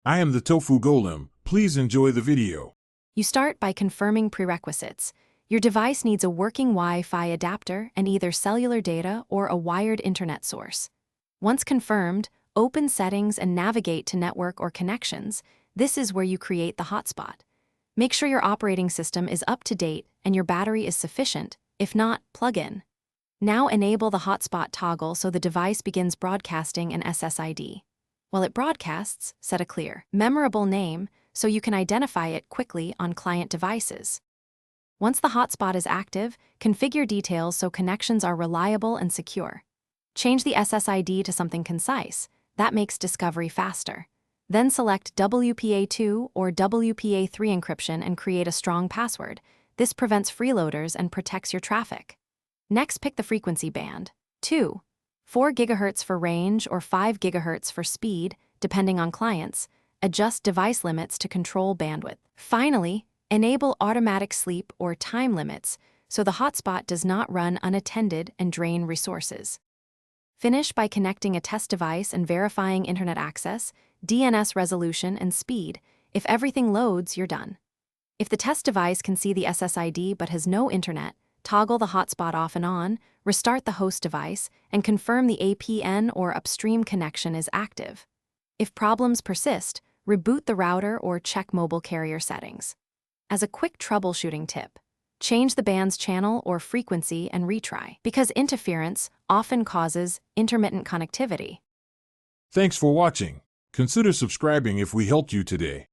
I am the Tofu Golem. Please enjoy the video. You start by confirming prerequisites. Your device needs a working Wi-Fi adapter and either cellular data or a wired internet source. Once confirmed, open Settings and navigate to Network or Connections. This is where you create the hotspot. Make sure your operating system is up to date and your battery is sufficient. If not, plug in. Now enable the hotspot toggle so the device begins broadcasting an SSID. While it broadcasts, set a clear, memorable name so you can identify it quickly on client devices. Once the hotspot is active, configure details so connections are reliable and secure. Change the SSID to something concise. That makes discovery faster. Then select WPA2 or WPA3 encryption and create a strong password. This prevents freeloaders and protects your traffic. Next, pick the frequency band. 4 GHz for range or 5 GHz for speed, depending on clients. Adjust device limits to control bandwidth. Finally, enable automatic sleep or time limits so the hotspot does not run unattended and drain resources. Finish by connecting a test device and verifying internet access, DNS resolution, and speed. If everything loads, you're done. If the test device can see the SSID but has no internet, toggle the hotspot off and on, restart the host device, and confirm the APN or upstream connection is active. If problems persist, reboot the router or check mobile carrier settings. As a quick troubleshooting tip, change the band's channel or frequency and retry, because interference often causes intermittent connectivity. Thanks for watching. Consider subscribing if we helped you today.